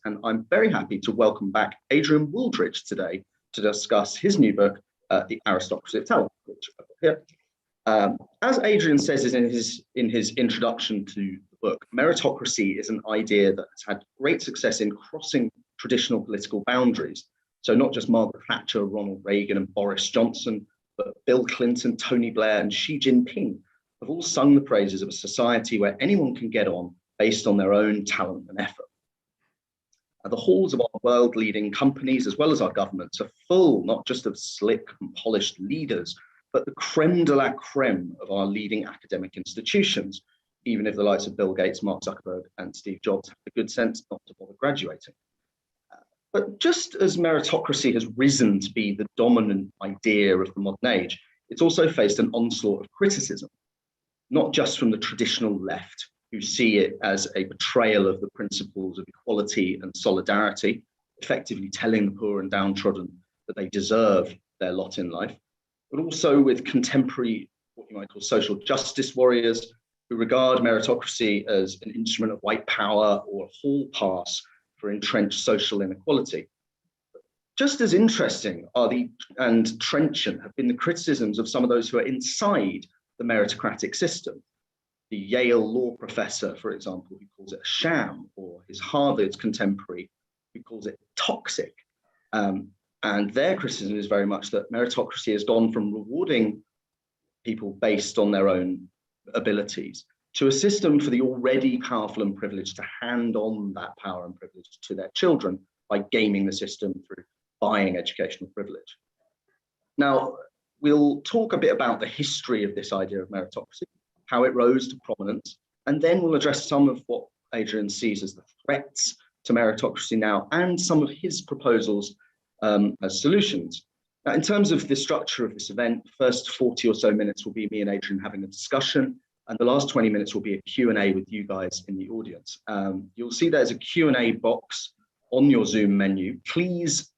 and I'm very happy to welcome back Adrian Wooldridge today to discuss his new book, The Aristocracy of Talent, which I've got here. As Adrian says in his introduction to the book, meritocracy is an idea that has had great success in crossing traditional political boundaries. So not just Margaret Thatcher, Ronald Reagan, and Boris Johnson, but Bill Clinton, Tony Blair, and Xi Jinping have all sung the praises of a society where anyone can get on based on their own talent and effort. And the halls of our world-leading companies, as well as our governments, are full not just of slick and polished leaders, but the creme de la creme of our leading academic institutions, even if the likes of Bill Gates, Mark Zuckerberg, and Steve Jobs have the good sense not to bother graduating. But just as meritocracy has risen to be the dominant idea of the modern age, it's also faced an onslaught of criticism, not just from the traditional left, who see it as a betrayal of the principles of equality and solidarity, effectively telling the poor and downtrodden that they deserve their lot in life, but also with contemporary, what you might call social justice warriors, who regard meritocracy as an instrument of white power or a hall pass for entrenched social inequality. Just as interesting and trenchant have been the criticisms of some of those who are inside the meritocratic system. The Yale law professor, for example, who calls it a sham, or his Harvard contemporary, who calls it toxic. And their criticism is very much that meritocracy has gone from rewarding people based on their own abilities to a system for the already powerful and privileged to hand on that power and privilege to their children by gaming the system through buying educational privilege. Now, we'll talk a bit about the history of this idea of meritocracy, how it rose to prominence, and then we'll address some of what Adrian sees as the threats to meritocracy now and some of his proposals as solutions. Now, in terms of the structure of this event, the first 40 or so minutes will be me and Adrian having a discussion, and the last 20 minutes will be a Q&A with you guys in the audience. You'll see there's a Q&A box on your Zoom menu. Please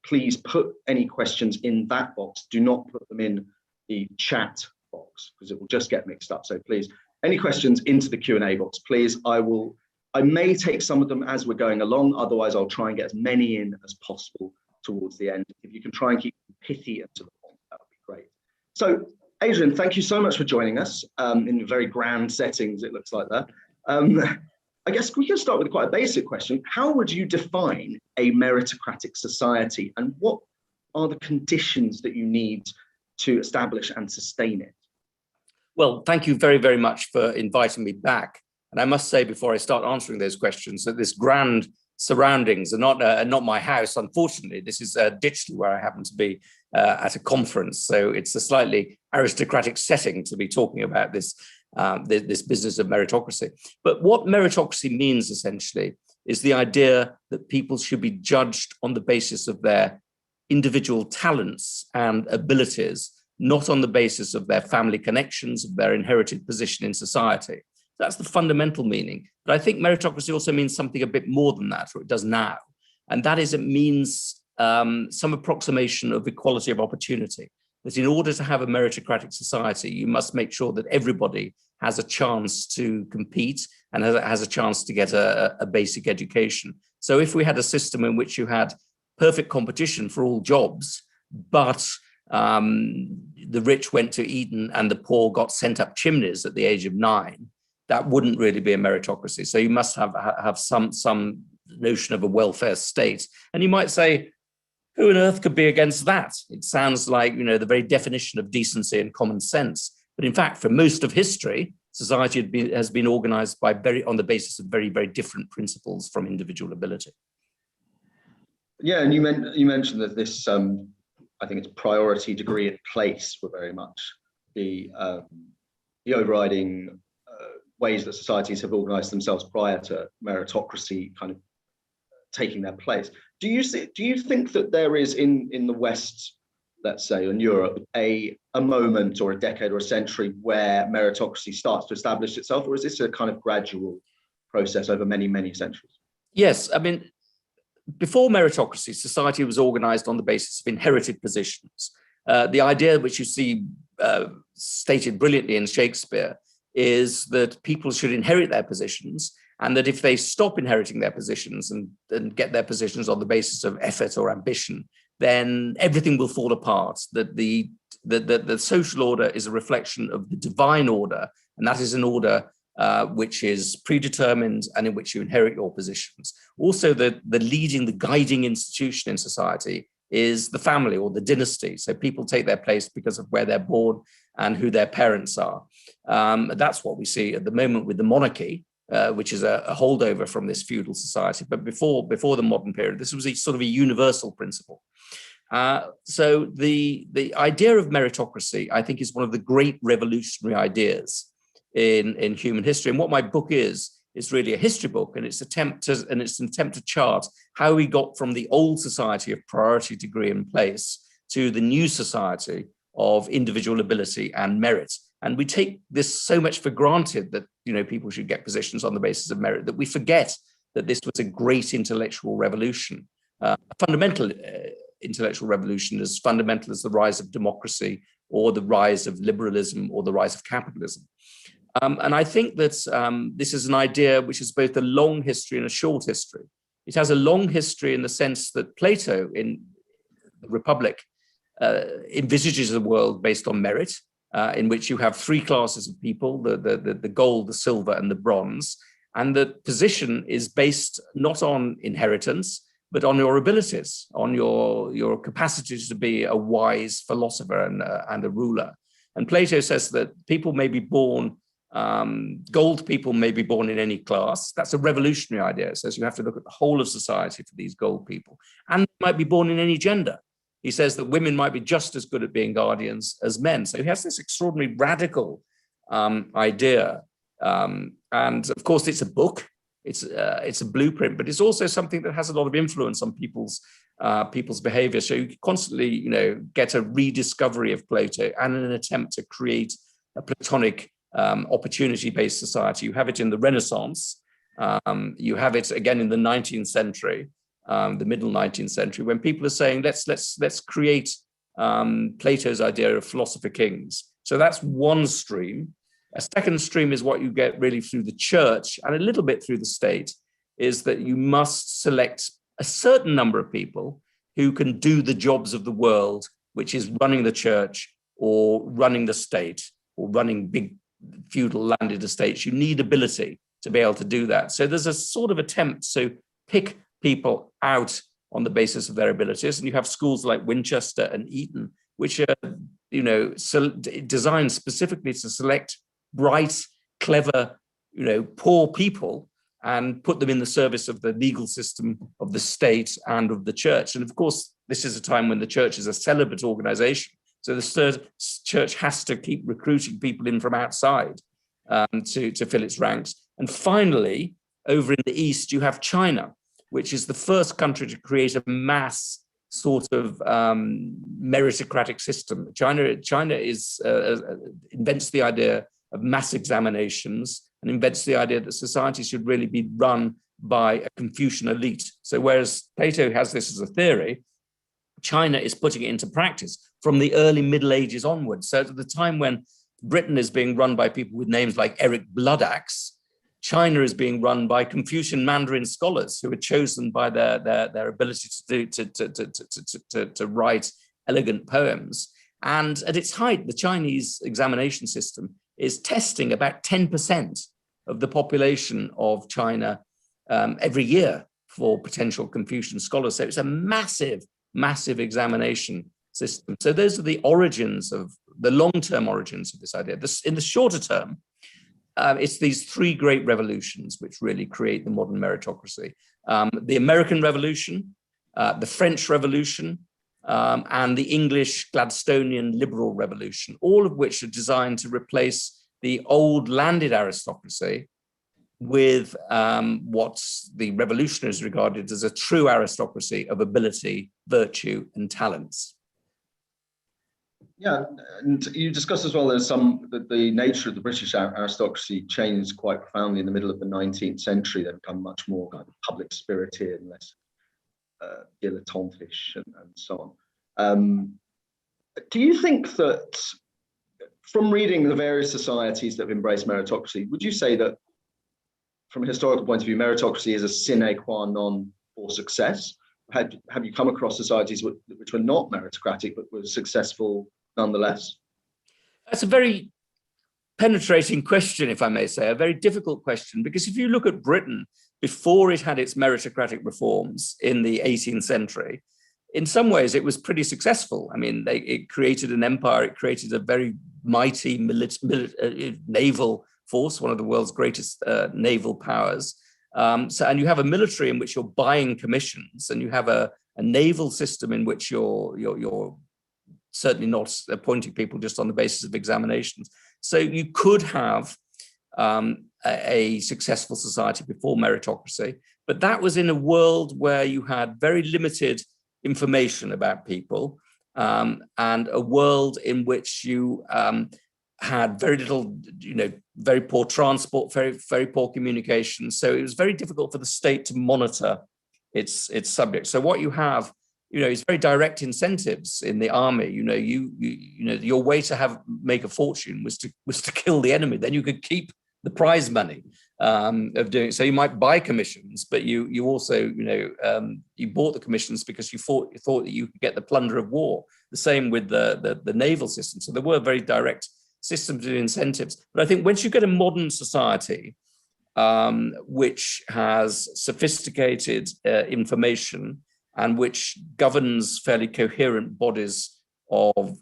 put any questions in that box. Do not put them in the chat box because it will just get mixed up. So please, any questions into the Q&A box, please. I may take some of them as we're going along. Otherwise, I'll try and get as many in as possible towards the end. If you can try and keep them pithy and to the point, that would be great. So Adrian, thank you so much for joining us in very grand settings, it looks like that. I guess we can start with quite a basic question. How would you define a meritocratic society, and what are the conditions that you need to establish and sustain it? Well, thank you very, very much for inviting me back. And I must say, before I start answering those questions, that this grand surroundings are not my house. Unfortunately, this is Ditchley, where I happen to be at a conference. So it's a slightly aristocratic setting to be talking about this, this business of meritocracy. But what meritocracy means essentially is the idea that people should be judged on the basis of their individual talents and abilities, not on the basis of their family connections, of their inherited position in society. That's the fundamental meaning. But I think meritocracy also means something a bit more than that, or it does now. And that is, it means some approximation of equality of opportunity. That in order to have a meritocratic society, you must make sure that everybody has a chance to compete and has a chance to get a basic education. So if we had a system in which you had perfect competition for all jobs, but the rich went to Eton and the poor got sent up chimneys at the age of 9, that wouldn't really be a meritocracy. So you must have some notion of a welfare state. And you might say, who on earth could be against that? It sounds like, you know, the very definition of decency and common sense. But in fact, for most of history, society has been organized on the basis of very, very different principles from individual ability. Yeah, and you mentioned that this, I think it's priority, degree, and place were very much the overriding ways that societies have organized themselves prior to meritocracy kind of taking their place. Do you think that there is in the West, let's say, in Europe, a moment or a decade or a century where meritocracy starts to establish itself, or is this a kind of gradual process over many, many centuries? Yes, I mean, before meritocracy, society was organized on the basis of inherited positions. The idea which you see stated brilliantly in Shakespeare is that people should inherit their positions, and that if they stop inheriting their positions and get their positions on the basis of effort or ambition, then everything will fall apart. That the social order is a reflection of the divine order, and that is an order which is predetermined and in which you inherit your positions. Also, the guiding institution in society is the family or the dynasty. So people take their place because of where they're born and who their parents are. That's what we see at the moment with the monarchy, which is a holdover from this feudal society. But before the modern period, this was a sort of a universal principle. So the idea of meritocracy, I think, is one of the great revolutionary ideas in human history. And what my book is really a history book, and it's an attempt to chart how we got from the old society of priority, degree, and place to the new society of individual ability and merit. And we take this so much for granted that, you know, people should get positions on the basis of merit, that we forget that this was a great intellectual revolution, a fundamental intellectual revolution, as fundamental as the rise of democracy or the rise of liberalism or the rise of capitalism. And I think that this is an idea which has both a long history and a short history. It has a long history in the sense that Plato in the Republic envisages a world based on merit, in which you have three classes of people, the gold, the silver, and the bronze. And the position is based not on inheritance, but on your abilities, on your capacity to be a wise philosopher and a ruler. And Plato says that people may be born, gold people may be born in any class. That's a revolutionary idea. It says you have to look at the whole of society for these gold people. And they might be born in any gender. He says that women might be just as good at being guardians as men. So he has this extraordinary radical idea. And of course, it's a book. It's a blueprint, but it's also something that has a lot of influence on people's behavior. So you constantly, you know, get a rediscovery of Plato and an attempt to create a Platonic opportunity-based society. You have it in the Renaissance. You have it again in the 19th century, the middle 19th century, when people are saying, let's create Plato's idea of philosopher kings. So that's one stream. A second stream is what you get really through the church and a little bit through the state, is that you must select a certain number of people who can do the jobs of the world, which is running the church or running the state or running big feudal landed estates. You need ability to be able to do that. So there's a sort of attempt to pick people out on the basis of their abilities. And you have schools like Winchester and Eton, which are, you know, designed specifically to select bright, clever, you know, poor people and put them in the service of the legal system of the state and of the church. And of course, this is a time when the church is a celibate organization. So the church has to keep recruiting people in from outside to fill its ranks. And finally, over in the East, you have China, which is the first country to create a mass sort of meritocratic system. China is invents the idea of mass examinations and invents the idea that society should really be run by a Confucian elite. So whereas Plato has this as a theory, China is putting it into practice from the early Middle Ages onwards. So at the time when Britain is being run by people with names like Eric Bloodaxe, China is being run by Confucian Mandarin scholars who are chosen by their ability to write elegant poems. And at its height, the Chinese examination system is testing about 10% of the population of China every year for potential Confucian scholars. So it's a massive, massive examination system. So those are the origins of the long-term origins of this idea. In the shorter term, it's these three great revolutions which really create the modern meritocracy. The American Revolution, the French Revolution, and the English Gladstonian Liberal Revolution, all of which are designed to replace the old landed aristocracy with what the revolutionaries regarded as a true aristocracy of ability, virtue, and talents. Yeah, and you discussed as well that the nature of the British aristocracy changed quite profoundly in the middle of the 19th century. They become much more kind of public spirited and less dilettantish and so on. Do you think that, from reading the various societies that have embraced meritocracy, would you say that from a historical point of view, meritocracy is a sine qua non for success. Have you come across societies which were not meritocratic but were successful nonetheless? That's a very penetrating question, if I may say, a very difficult question, because if you look at Britain before it had its meritocratic reforms in the 18th century, in some ways it was pretty successful. I mean, it created an empire, it created a very mighty naval force, one of the world's greatest naval powers. And you have a military in which you're buying commissions, and you have a naval system in which you're certainly not appointing people just on the basis of examinations. So you could have a successful society before meritocracy, but that was in a world where you had very limited information about people, and a world in which you had very little, very poor transport, very poor communication. So it was very difficult for the state to monitor its subjects. So what you have, is very direct incentives in the army. Your way to make a fortune was to kill the enemy. Then you could keep the prize money of doing it. So you might buy commissions, but you also, you bought the commissions because you thought that you could get the plunder of war. The same with the naval system. So there were very direct systems of incentives. But I think once you get a modern society, which has sophisticated information and which governs fairly coherent bodies of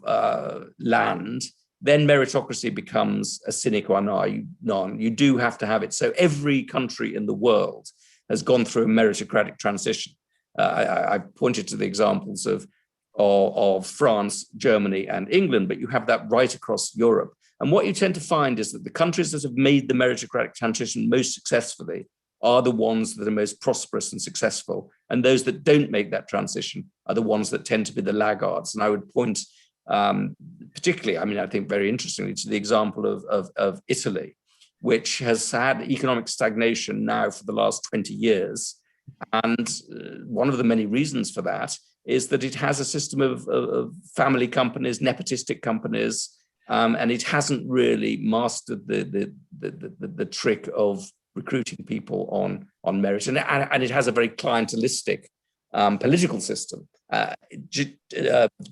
land, then meritocracy becomes a sine qua non. You do have to have it. So every country in the world has gone through a meritocratic transition. I pointed to the examples of France, Germany, and England, but you have that right across Europe. And what you tend to find is that the countries that have made the meritocratic transition most successfully are the ones that are most prosperous and successful. And those that don't make that transition are the ones that tend to be the laggards. And I would point particularly, I think very interestingly, to the example of Italy, which has had economic stagnation now for the last 20 years. And one of the many reasons for that is that it has a system of family companies, nepotistic companies, and it hasn't really mastered the trick of recruiting people on merit. And it has a very clientelistic political system.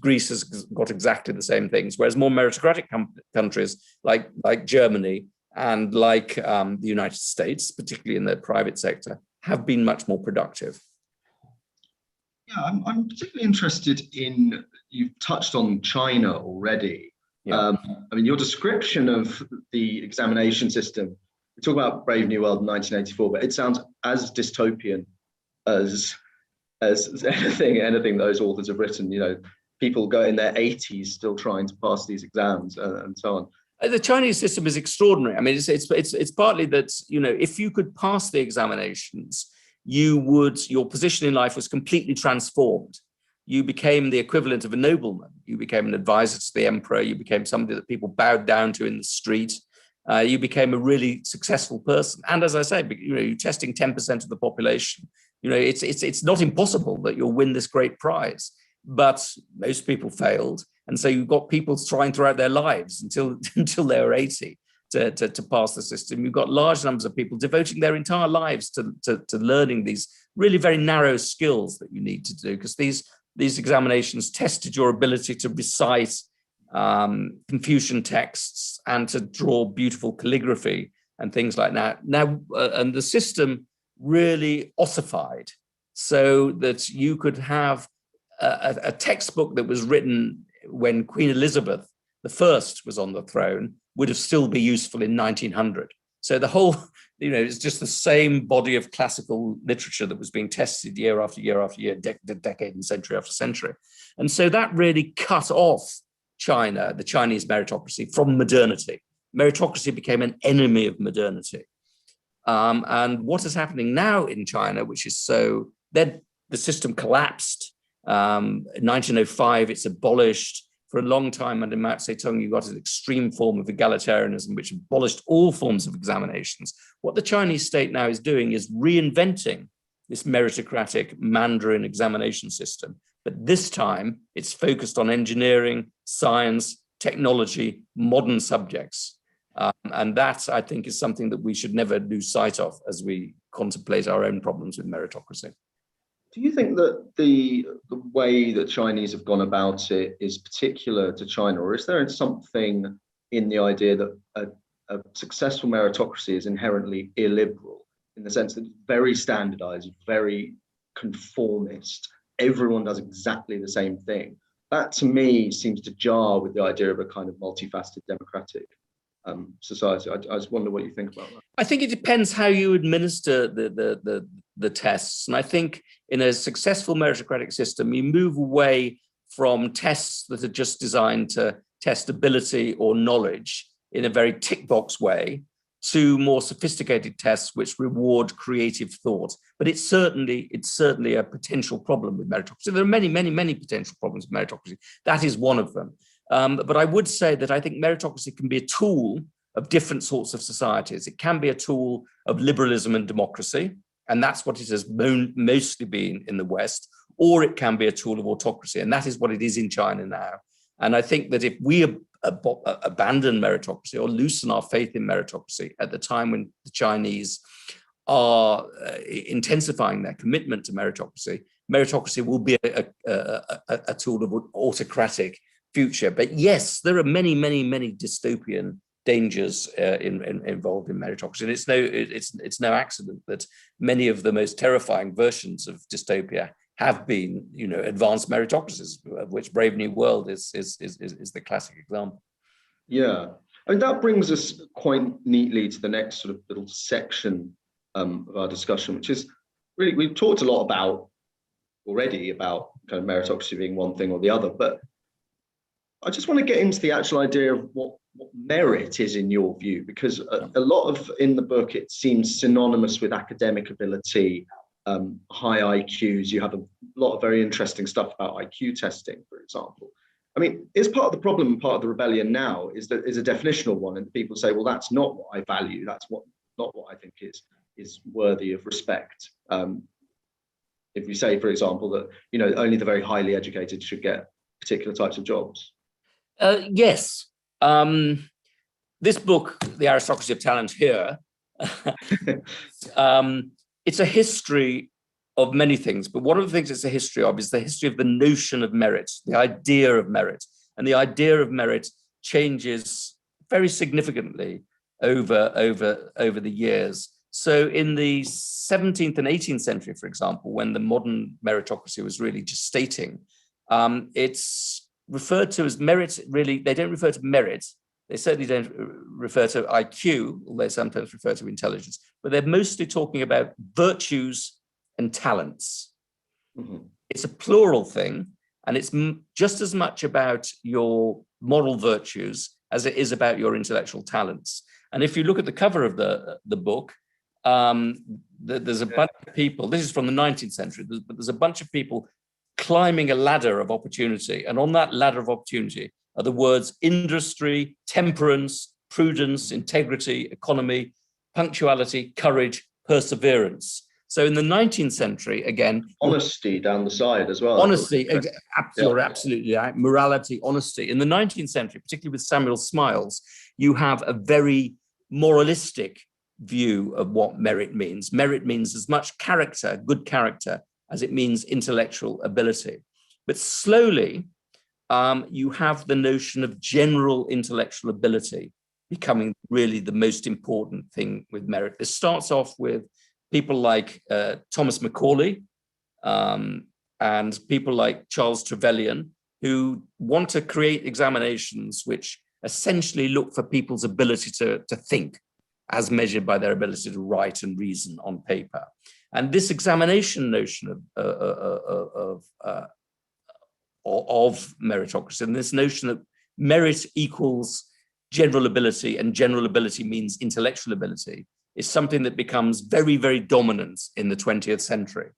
Greece has got exactly the same things, whereas more meritocratic countries like Germany and like the United States, particularly in the private sector, have been much more productive. Yeah, I'm particularly interested in, you've touched on China already. Yeah. Your description of the examination system, we talk about Brave New World in 1984, but it sounds as dystopian as anything those authors have written. People go in their 80s still trying to pass these exams and so on. The Chinese system is extraordinary. It's partly that, if you could pass the examinations, your position in life was completely transformed. You became the equivalent of a nobleman. You became an advisor to the emperor. You became somebody that people bowed down to in the street. You became a really successful person. And as I say, you're testing 10% of the population. It's not impossible that you'll win this great prize, but most people failed. And so you've got people trying throughout their lives until they were 80 to pass the system. You've got large numbers of people devoting their entire lives to learning these really very narrow skills that you need to do, because these examinations tested your ability to recite Confucian texts and to draw beautiful calligraphy and things like that. And the system really ossified so that you could have a textbook that was written when Queen Elizabeth I was on the throne would have still be useful in 1900. So the whole, it's just the same body of classical literature that was being tested year after year after year, decade and century after century. And so that really cut off China, the Chinese meritocracy, from modernity. Meritocracy became an enemy of modernity. And what is happening now in China, which is then the system collapsed. In 1905, it's abolished. For a long time under Mao Zedong, you got an extreme form of egalitarianism, which abolished all forms of examinations. What the Chinese state now is doing is reinventing this meritocratic Mandarin examination system. But this time, it's focused on engineering, science, technology, modern subjects. And that, I think, is something that we should never lose sight of as we contemplate our own problems with meritocracy. Do you think that the way that Chinese have gone about it is particular to China, or is there something in the idea that a successful meritocracy is inherently illiberal, in the sense that it's very standardized, very conformist, everyone does exactly the same thing? That, to me, seems to jar with the idea of a kind of multifaceted democratic society. I just wonder what you think about that. I think it depends how you administer the tests. And I think in a successful meritocratic system, you move away from tests that are just designed to test ability or knowledge in a very tick box way to more sophisticated tests which reward creative thought. But it's certainly a potential problem with meritocracy. There are many potential problems with meritocracy. That is one of them. But I would say that I think meritocracy can be a tool of different sorts of societies. It can be a tool of liberalism and democracy, and that's what it has mostly been in the West, or it can be a tool of autocracy, and that is what it is in China now. And I think that if we abandon meritocracy or loosen our faith in meritocracy at the time when the Chinese are intensifying their commitment to meritocracy, meritocracy will be a tool of autocratic future. But yes, there are many dystopian dangers involved in meritocracy, and it's no accident that many of the most terrifying versions of dystopia have been, advanced meritocracies, of which Brave New World is the classic example. Yeah, I mean, that brings us quite neatly to the next sort of little section of our discussion, which is really, we've talked a lot already about kind of meritocracy being one thing or the other, but I just want to get into the actual idea of what merit is in your view, because a lot of in the book, it seems synonymous with academic ability, high IQs. You have a lot of very interesting stuff about IQ testing, for example. I mean, is part of the problem and part of the rebellion now is that is a definitional one, and people say, well, that's not what I value. That's not what I think is worthy of respect. If you say, for example, that only the very highly educated should get particular types of jobs. Yes. This book, The Aristocracy of Talent, here, it's a history of many things, but one of the things it's a history of is the history of the notion of merit, the idea of merit. And the idea of merit changes very significantly over the years. So in the 17th and 18th century, for example, when the modern meritocracy was really gestating, it's referred to as merit. Really, they don't refer to merit. They certainly don't refer to IQ, although they sometimes refer to intelligence, but they're mostly talking about virtues and talents. Mm-hmm. It's a plural thing, and it's just as much about your moral virtues as it is about your intellectual talents. And if you look at the cover of the book, there's a bunch of people, this is from the 19th century, but there's a bunch of people climbing a ladder of opportunity. And on that ladder of opportunity are the words industry, temperance, prudence, integrity, economy, punctuality, courage, perseverance. So in the 19th century, again, honesty down the side as well. Honesty, absolutely right. Morality, honesty. In the 19th century, particularly with Samuel Smiles, you have a very moralistic view of what merit means. Merit means as much character, good character, as it means intellectual ability. But slowly, you have the notion of general intellectual ability becoming really the most important thing with merit. This starts off with people like Thomas Macaulay and people like Charles Trevelyan, who want to create examinations which essentially look for people's ability to think as measured by their ability to write and reason on paper. And this examination notion of meritocracy, and this notion that merit equals general ability and general ability means intellectual ability, is something that becomes very, very dominant in the 20th century,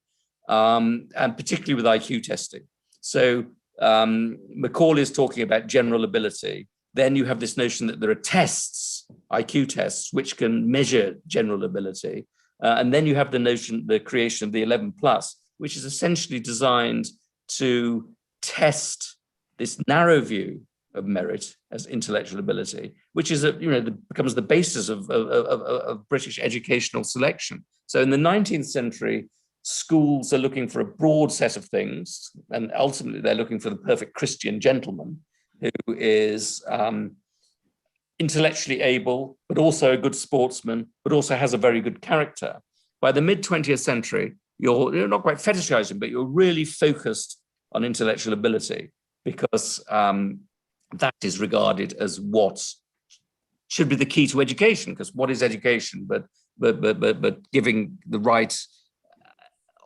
and particularly with IQ testing. So Macaulay is talking about general ability. Then you have this notion that there are tests, IQ tests, which can measure general ability. And then you have the creation of the 11 plus, which is essentially designed to test this narrow view of merit as intellectual ability, which is, becomes the basis of British educational selection. So in the 19th century, schools are looking for a broad set of things, and ultimately they're looking for the perfect Christian gentleman who is intellectually able, but also a good sportsman, but also has a very good character. By the mid-20th century, you're not quite fetishizing, but you're really focused on intellectual ability, because that is regarded as what should be the key to education. Because what is education but giving the right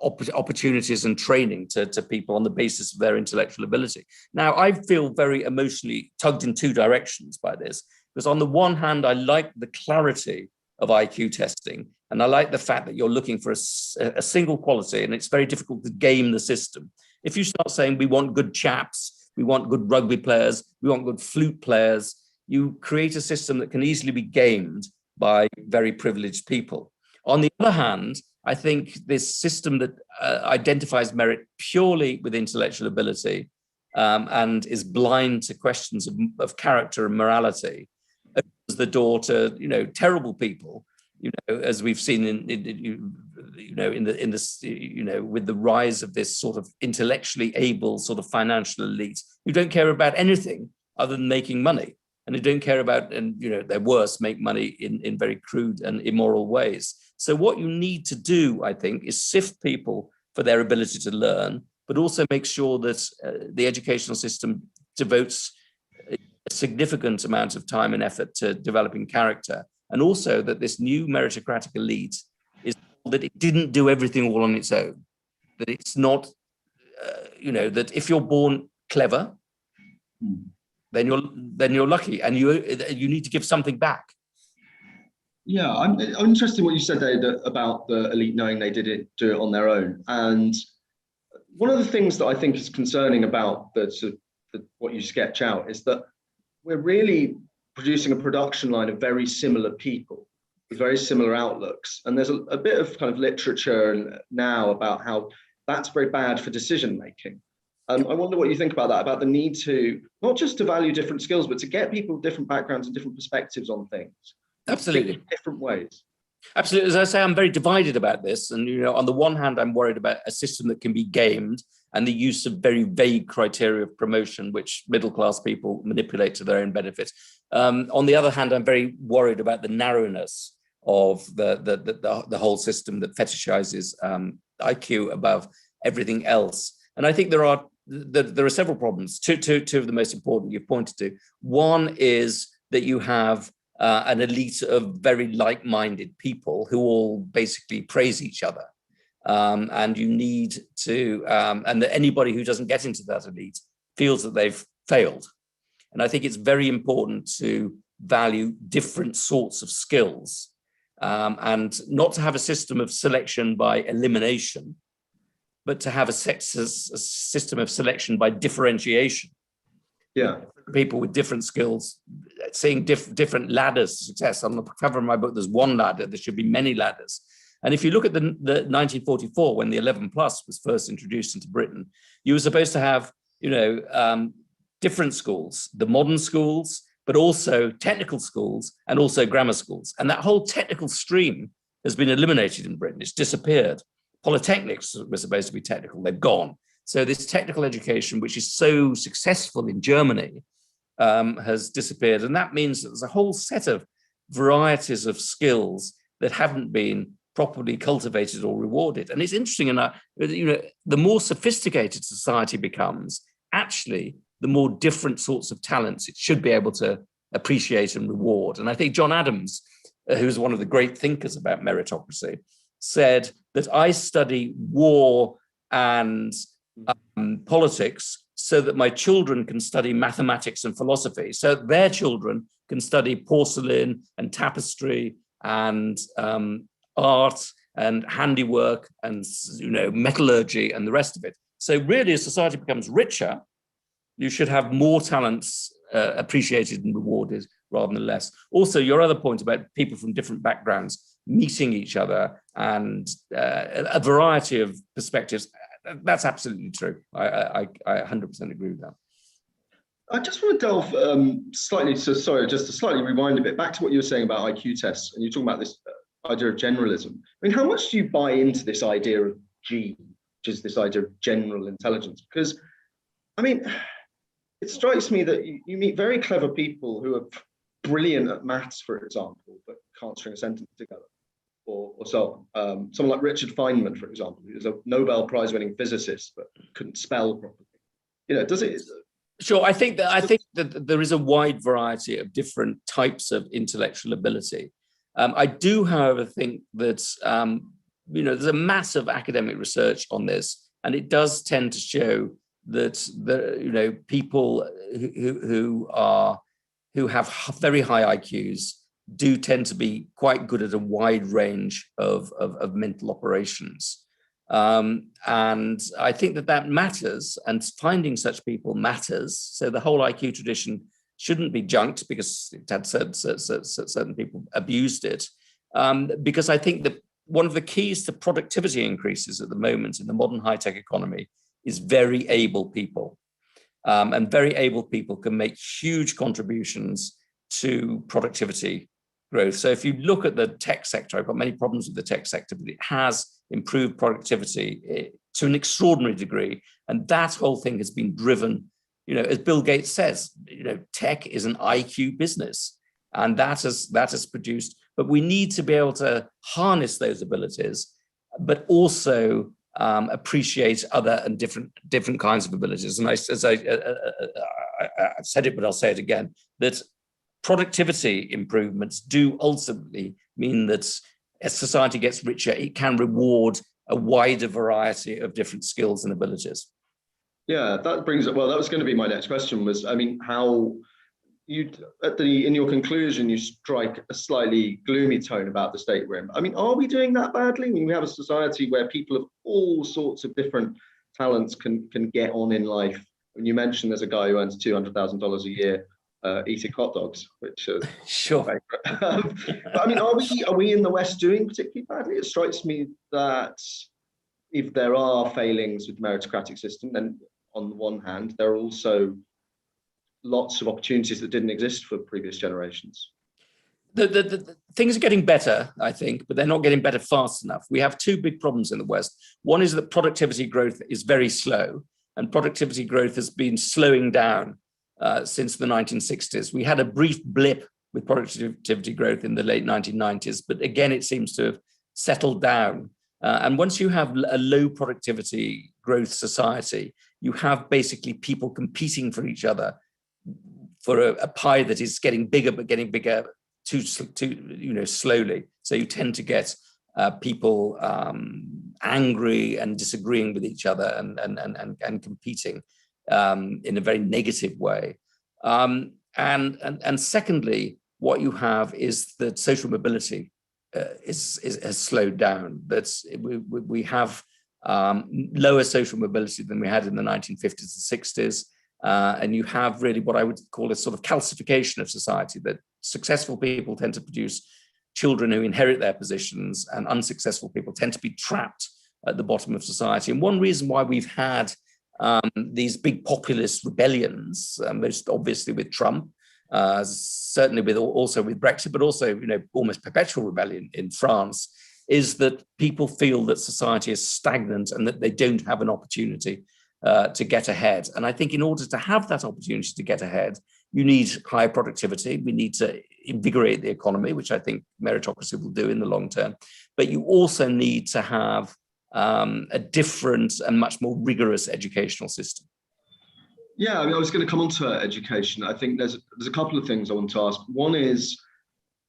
opportunities and training to people on the basis of their intellectual ability. Now, I feel very emotionally tugged in two directions by this, because on the one hand, I like the clarity of IQ testing, and I like the fact that you're looking for a single quality, and it's very difficult to game the system. If you start saying we want good chaps, we want good rugby players, we want good flute players, you create a system that can easily be gamed by very privileged people. On the other hand, I think this system that identifies merit purely with intellectual ability and is blind to questions of character and morality opens the door to, terrible people, as we've seen with the rise of this sort of intellectually able sort of financial elite who don't care about anything other than making money, and who don't care about, and they're worse, make money in very crude and immoral ways. So what you need to do, I think, is sift people for their ability to learn, but also make sure that the educational system devotes a significant amount of time and effort to developing character, and also that this new meritocratic elite is that it didn't do everything all on its own, that it's not, that if you're born clever, then you're lucky, and you need to give something back. Yeah, I'm interested in what you said there about the elite knowing they do it on their own. And one of the things that I think is concerning about what you sketch out is that we're really producing a production line of very similar people with very similar outlooks. And there's a bit of kind of literature now about how that's very bad for decision making. I wonder what you think about that, about the need to, not just to value different skills, but to get people with different backgrounds and different perspectives on things. Absolutely. Different ways. Absolutely. As I say, I'm very divided about this. And, on the one hand, I'm worried about a system that can be gamed and the use of very vague criteria of promotion, which middle-class people manipulate to their own benefit. On the other hand, I'm very worried about the narrowness of the whole system that fetishizes IQ above everything else. And I think there are several problems. Two of the most important you've pointed to. One is that you have an elite of very like-minded people who all basically praise each other. And you need to, and that anybody who doesn't get into that elite feels that they've failed. And I think it's very important to value different sorts of skills, and not to have a system of selection by elimination, but to have a system of selection by differentiation. Yeah. People with different skills, seeing different ladders to success. On the cover of my book, there's one ladder. There should be many ladders. And if you look at the 1944, when the 11 plus was first introduced into Britain, you were supposed to have, different schools, the modern schools, but also technical schools and also grammar schools. And that whole technical stream has been eliminated in Britain. It's disappeared. Polytechnics were supposed to be technical. They've gone. So this technical education, which is so successful in Germany, has disappeared. And that means that there's a whole set of varieties of skills that haven't been properly cultivated or rewarded. And it's interesting enough, the more sophisticated society becomes, actually, the more different sorts of talents it should be able to appreciate and reward. And I think John Adams, who's one of the great thinkers about meritocracy, said that I study war and politics so that my children can study mathematics and philosophy, so their children can study porcelain and tapestry and art and handiwork and metallurgy and the rest of it. So really, as society becomes richer, you should have more talents appreciated and rewarded rather than less. Also, your other point about people from different backgrounds meeting each other and a variety of perspectives, that's absolutely true. I 100% agree with that. I just want to delve slightly, so sorry, just to slightly rewind a bit back to what you were saying about IQ tests, and you're talking about this idea of generalism. I mean, how much do you buy into this idea of G, which is this idea of general intelligence? Because, I mean, it strikes me that you meet very clever people who are brilliant at maths, for example, but can't string a sentence together, or so on. Someone like Richard Feynman, for example, who's a Nobel Prize-winning physicist, but couldn't spell properly. You know, does it? Sure, I think that there is a wide variety of different types of intellectual ability. I do, however, think that there's a massive academic research on this, and it does tend to show that people who have very high IQs do tend to be quite good at a wide range of mental operations. And I think that matters, and finding such people matters. So the whole IQ tradition shouldn't be junked because it had certain people abused it. Because I think that one of the keys to productivity increases at the moment in the modern high-tech economy is very able people. And very able people can make huge contributions to productivity growth. So if you look at the tech sector, I've got many problems with the tech sector, but it has improved productivity to an extraordinary degree. And that whole thing has been driven, as Bill Gates says, tech is an IQ business. And that has produced, but we need to be able to harness those abilities, but also appreciate other and different kinds of abilities. And I've said it, but I'll say it again, that productivity improvements do ultimately mean that as society gets richer, it can reward a wider variety of different skills and abilities. Yeah, that brings it. Well, that was going to be my next question was, I mean, how in your conclusion, you strike a slightly gloomy tone about the state we're in. I mean, are we doing that badly? I mean, we have a society where people of all sorts of different talents can get on in life. When you mentioned there's a guy who earns $200,000 a year eating hot dogs, which is sure. But I mean, are we in the West doing particularly badly? It strikes me that if there are failings with the meritocratic system, then on the one hand, there are also lots of opportunities that didn't exist for previous generations. The things are getting better, I think, but they're not getting better fast enough. We have two big problems in the West. One is that productivity growth is very slow, and productivity growth has been slowing down since the 1960s. We had a brief blip with productivity growth in the late 1990s, but again, it seems to have settled down. And once you have a low productivity growth society, you have basically people competing for each other for a pie that is getting bigger, but getting bigger too slowly. So you tend to get people angry and disagreeing with each other and competing in a very negative way. And secondly, what you have is that social mobility has slowed down. We have lower social mobility than we had in the 1950s and 60s. And you have really what I would call a sort of calcification of society, that successful people tend to produce children who inherit their positions, and unsuccessful people tend to be trapped at the bottom of society. And one reason why we've had these big populist rebellions, most obviously with Trump, certainly also with Brexit, but also almost perpetual rebellion in France, is that people feel that society is stagnant and that they don't have an opportunity to get ahead. And I think in order to have that opportunity to get ahead, you need higher productivity. We need to invigorate the economy, which I think meritocracy will do in the long term. But you also need to have a different and much more rigorous educational system. Yeah, I mean, I was going to come on to education. I think there's a couple of things I want to ask. One is,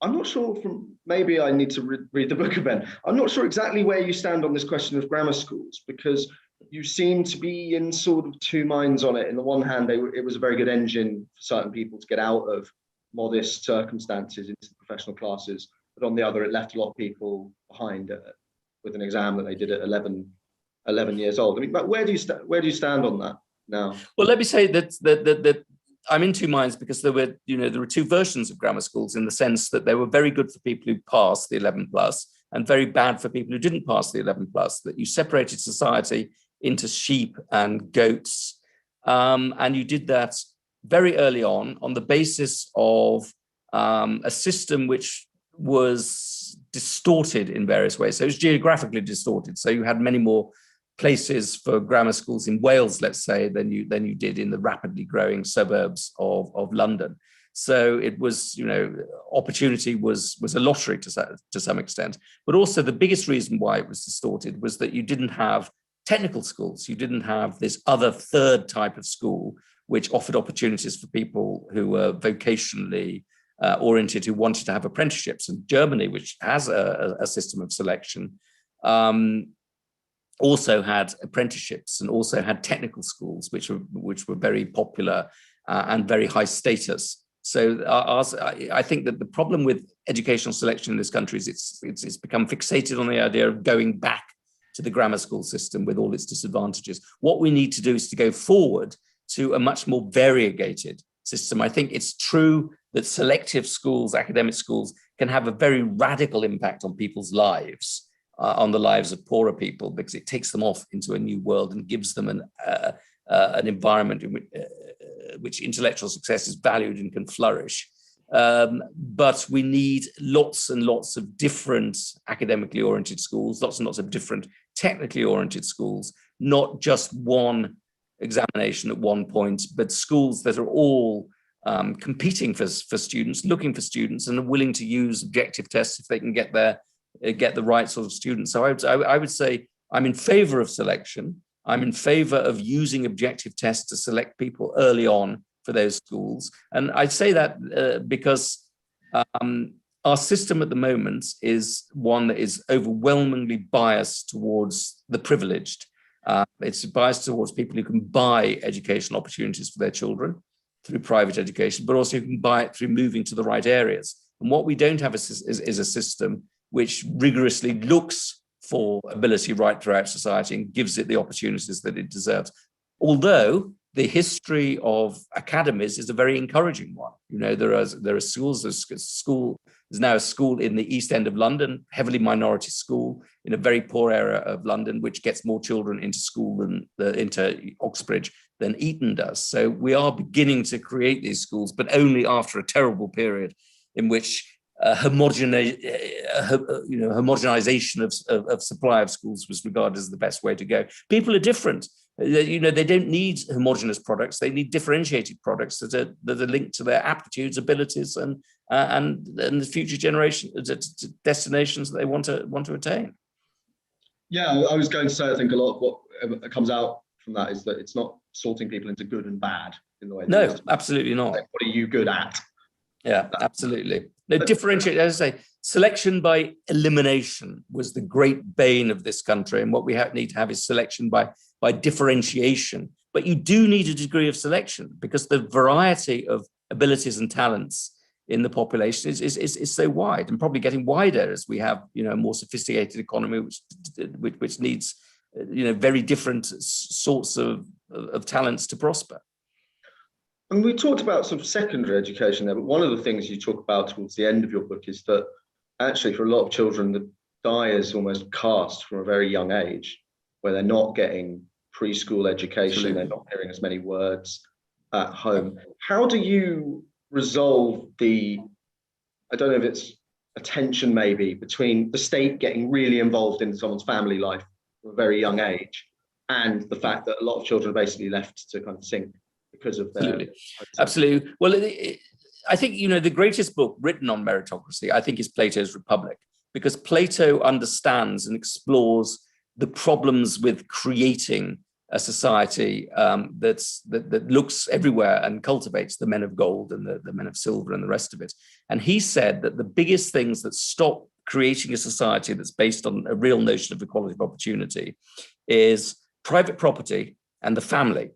I'm not sure maybe I need to read the book again. I'm not sure exactly where you stand on this question of grammar schools, because you seem to be in sort of two minds on it. In the one hand, it was a very good engine for certain people to get out of modest circumstances into the professional classes. But on the other, it left a lot of people behind with an exam that they did at 11 years old. I mean, but where do you stand on that now? Well, let me say that I'm in two minds, because there were two versions of grammar schools, in the sense that they were very good for people who passed the 11 plus and very bad for people who didn't pass the 11 plus, that you separated society into sheep and goats. And you did that very early on the basis of a system which was distorted in various ways. So it was geographically distorted. So you had many more places for grammar schools in Wales, let's say, than you did in the rapidly growing suburbs of London. So it was, opportunity was a lottery to some extent. But also the biggest reason why it was distorted was that you didn't have technical schools. You didn't have this other third type of school which offered opportunities for people who were vocationally oriented, who wanted to have apprenticeships. And Germany, which has a system of selection, also had apprenticeships and also had technical schools, which were very popular and very high status. So I think that the problem with educational selection in this country is it's become fixated on the idea of going back to the grammar school system with all its disadvantages. What we need to do is to go forward to a much more variegated system. I think it's true that selective schools, academic schools, can have a very radical impact on people's lives, on the lives of poorer people, because it takes them off into a new world and gives them an environment in which intellectual success is valued and can flourish. But we need lots and lots of different academically oriented schools, lots and lots of different technically oriented schools, not just one examination at one point, but schools that are all competing for students, looking for students, and are willing to use objective tests if they can get the right sort of students. So I would say I'm in favor of selection. I'm in favor of using objective tests to select people early on for those schools. And I say that because our system at the moment is one that is overwhelmingly biased towards the privileged. It's biased towards people who can buy educational opportunities for their children through private education, but also who can buy it through moving to the right areas. And what we don't have is a system which rigorously looks for ability right throughout society and gives it the opportunities that it deserves. Although the history of academies is a very encouraging one. There are schools. There's now a school in the East End of London, heavily minority school in a very poor area of London, which gets more children into school into Oxbridge than Eton does. So we are beginning to create these schools, but only after a terrible period in which homogenization of supply of schools was regarded as the best way to go. People are different. They don't need homogenous products. They need differentiated products that are linked to their aptitudes, abilities, and the future generation destinations that they want to attain. Yeah, I was going to say, I think a lot of what comes out from that is that it's not sorting people into good and bad in the way. No, absolutely not. Like, what are you good at? Yeah, absolutely. No, differentiate, as I say, selection by elimination was the great bane of this country. And what we need to have is selection by differentiation. But you do need a degree of selection because the variety of abilities and talents in the population is so wide and probably getting wider as we have, a more sophisticated economy, which needs, very different sorts of talents to prosper. And we talked about sort of secondary education there, but one of the things you talk about towards the end of your book is that actually for a lot of children, the die is almost cast from a very young age, where they're not getting preschool education, Absolutely. They're not hearing as many words at home. How do you resolve I don't know if it's a tension maybe between the state getting really involved in someone's family life from a very young age and the fact that a lot of children are basically left to kind of sink because of their... Absolutely. Well, I think, the greatest book written on meritocracy, I think, is Plato's Republic, because Plato understands and explores the problems with creating a society that looks everywhere and cultivates the men of gold and the men of silver and the rest of it. And he said that the biggest things that stop creating a society that's based on a real notion of equality of opportunity is private property and the family.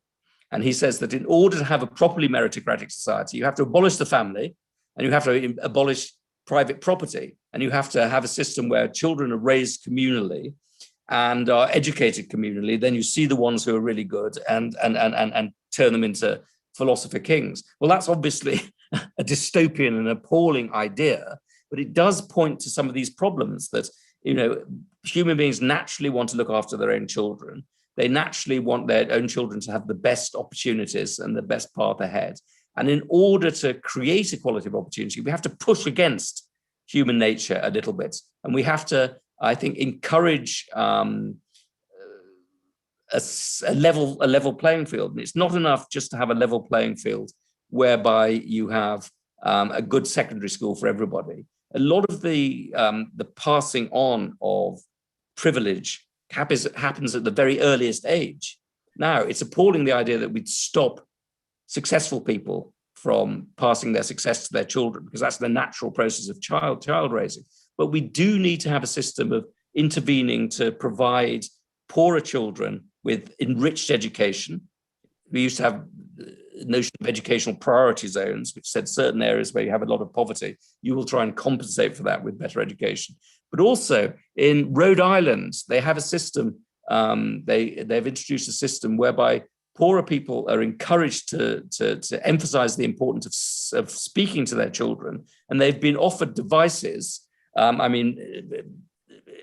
And he says that in order to have a properly meritocratic society, you have to abolish the family and you have to abolish private property. And you have to have a system where children are raised communally and are educated communally. Then you see the ones who are really good and turn them into philosopher kings. Well, that's obviously a dystopian and appalling idea, but it does point to some of these problems that, human beings naturally want to look after their own children. They naturally want their own children to have the best opportunities and the best path ahead. And in order to create equality of opportunity, we have to push against human nature a little bit. And we have to, I think, encourage a level playing field. And it's not enough just to have a level playing field whereby you have a good secondary school for everybody. A lot of the passing on of privilege happens at the very earliest age. Now, it's appalling, the idea that we'd stop successful people from passing their success to their children, because that's the natural process of child raising. But we do need to have a system of intervening to provide poorer children with enriched education. We used to have the notion of educational priority zones, which said certain areas where you have a lot of poverty, you will try and compensate for that with better education. But also in Rhode Island, they have a system, they've introduced a system whereby poorer people are encouraged to emphasize the importance of speaking to their children. And they've been offered devices,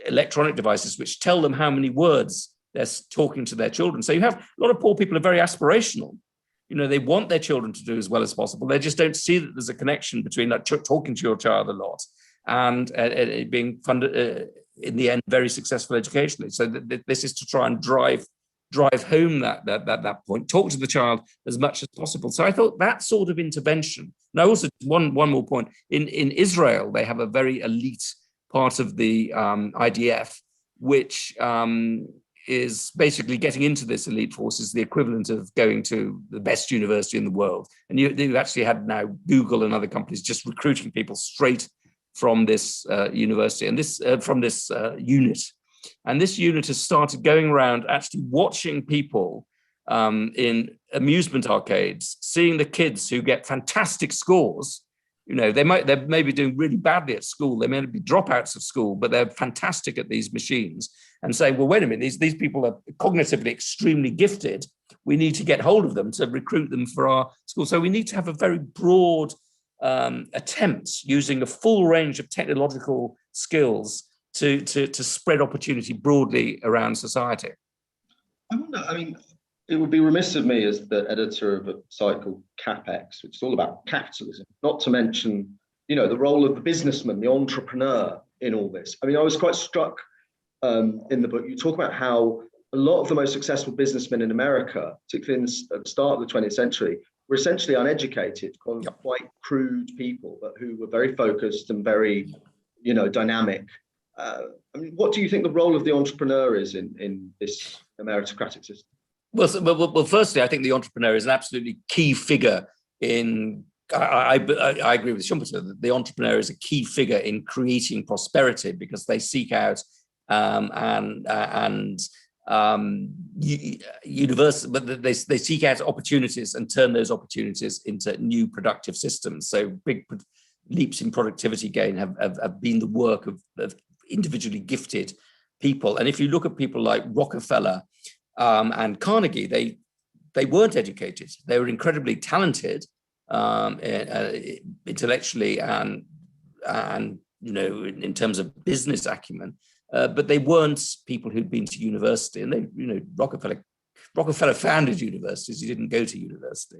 electronic devices, which tell them how many words they're talking to their children. So you have a lot of poor people are very aspirational. You know, they want their children to do as well as possible. They just don't see that there's a connection between that talking to your child a lot and it being funded, in the end, very successful educationally. So this is to try and drive home that point, talk to the child as much as possible. So I thought that sort of intervention. Now, also one more point, in Israel, they have a very elite part of the IDF, which is basically getting into this elite force is the equivalent of going to the best university in the world. And you actually had now Google and other companies just recruiting people straight from this university and this from this unit. And this unit has started going around actually watching people in amusement arcades, seeing the kids who get fantastic scores. You know, they may be doing really badly at school. They may be dropouts of school, but they're fantastic at these machines, and saying, well, wait a minute, these people are cognitively extremely gifted. We need to get hold of them to recruit them for our school. So we need to have a very broad attempt using a full range of technological skills to spread opportunity broadly around society. I wonder, I mean, it would be remiss of me as the editor of a site called CapX, which is all about capitalism, not to mention, you know, the role of the businessman, the entrepreneur in all this. I mean, I was quite struck in the book, you talk about how a lot of the most successful businessmen in America, particularly at the start of the 20th century, were essentially uneducated, quite crude people, but who were very focused and very, you know, dynamic. I mean, what do you think the role of the entrepreneur is in this meritocratic system? Well, firstly, I think the entrepreneur is an absolutely key figure in. I agree with Schumpeter that the entrepreneur is a key figure in creating prosperity, because they seek out universal, but they seek out opportunities and turn those opportunities into new productive systems. So big leaps in productivity gain have been the work of individually gifted people. And if you look at people like Rockefeller and Carnegie, they weren't educated. They were incredibly talented intellectually and you know, in terms of business acumen, but they weren't people who'd been to university. And they, you know, Rockefeller founded universities. He didn't go to university.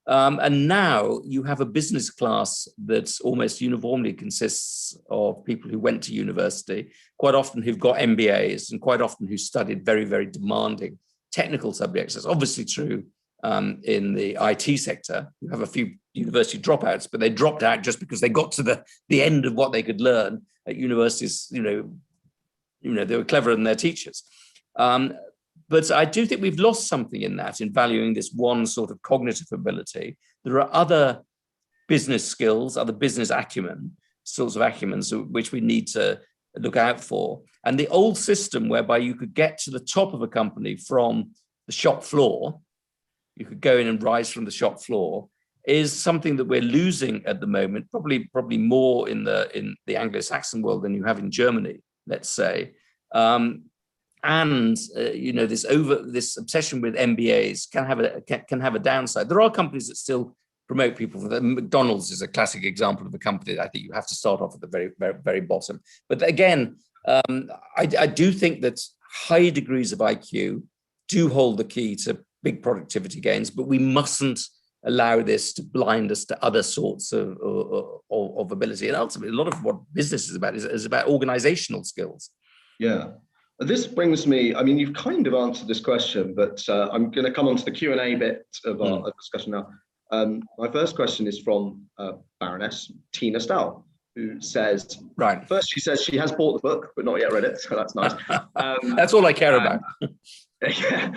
And now you have a business class that almost uniformly consists of people who went to university, quite often who've got MBAs, and quite often who studied very, very demanding technical subjects. That's obviously true in the IT sector. You have a few university dropouts, but they dropped out just because they got to the end of what they could learn at universities. You know, they were cleverer than their teachers. But I do think we've lost something in that, in valuing this one sort of cognitive ability. There are other business skills, other business sorts of acumens, which we need to look out for. And the old system whereby you could get to the top of a company from the shop floor, you could go in and rise from the shop floor, is something that we're losing at the moment, probably more in the Anglo-Saxon world than you have in Germany, let's say. You know, this obsession with MBAs can have a downside. There are companies that still promote people for that. McDonald's is a classic example of a company that I think you have to start off at the very, very, very bottom. But again, I do think that high degrees of IQ do hold the key to big productivity gains, but we mustn't allow this to blind us to other sorts of ability. And ultimately, a lot of what business is about is about organizational skills. Yeah. This brings me, I mean, you've kind of answered this question, but I'm going to come on to the Q&A bit of our discussion now. My first question is from Baroness Tina Stahl, who says, right. First she says she has bought the book, but not yet read it, so that's nice. That's all I care about. Yeah.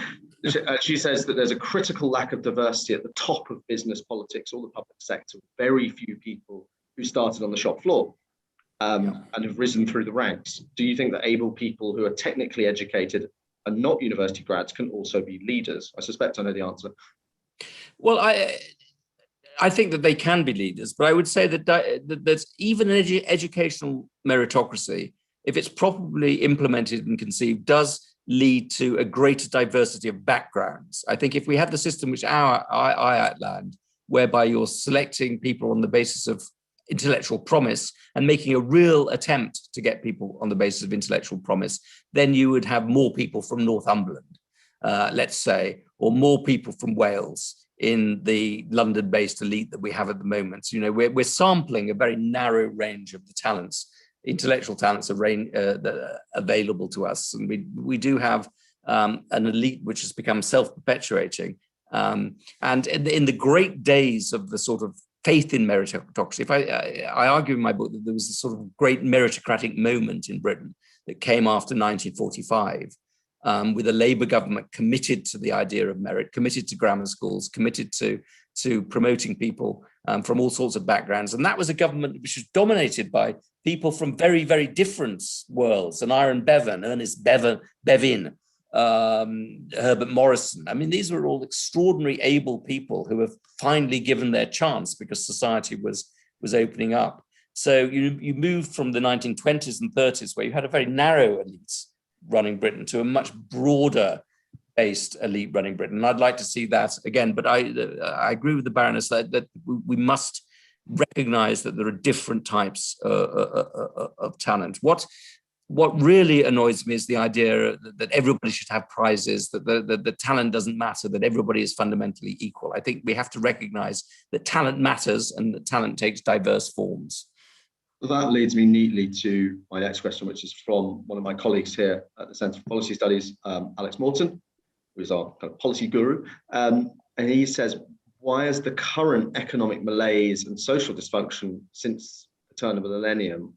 She says that there's a critical lack of diversity at the top of business, politics, or the public sector. Very few people who started on the shop floor and have risen through the ranks. Do you think that able people who are technically educated and not university grads can also be leaders? I suspect I know the answer. Well, I think that they can be leaders, but I would say that there's even an educational meritocracy, if it's properly implemented and conceived, does lead to a greater diversity of backgrounds. I think if we had the system which I outlined, whereby you're selecting people on the basis of intellectual promise and making a real attempt to get people on the basis of intellectual promise, then you would have more people from Northumberland, let's say, or more people from Wales in the London-based elite that we have at the moment. You know, we're sampling a very narrow range of the talents, intellectual talents that are available to us, and we do have an elite which has become self-perpetuating. And in the great days of the sort of faith in meritocracy, if I argue in my book that there was a sort of great meritocratic moment in Britain that came after 1945. With a Labour government committed to the idea of merit, committed to grammar schools, committed to promoting people from all sorts of backgrounds. And that was a government which was dominated by people from very, very different worlds. And Aaron Bevan, Ernest Bevin, Herbert Morrison. I mean, these were all extraordinary able people who have finally given their chance because society was opening up. So you moved from the 1920s and 30s, where you had a very narrow elite running Britain, to a much broader based elite running Britain. And I'd like to see that again, but I agree with the Baroness that we must recognize that there are different types of talent. What really annoys me is the idea that everybody should have prizes, that the talent doesn't matter, that everybody is fundamentally equal. I think we have to recognize that talent matters and that talent takes diverse forms. Well, that leads me neatly to my next question, which is from one of my colleagues here at the Centre for Policy Studies, Alex Morton, who is our kind of policy guru. And he says, why has the current economic malaise and social dysfunction since the turn of the millennium,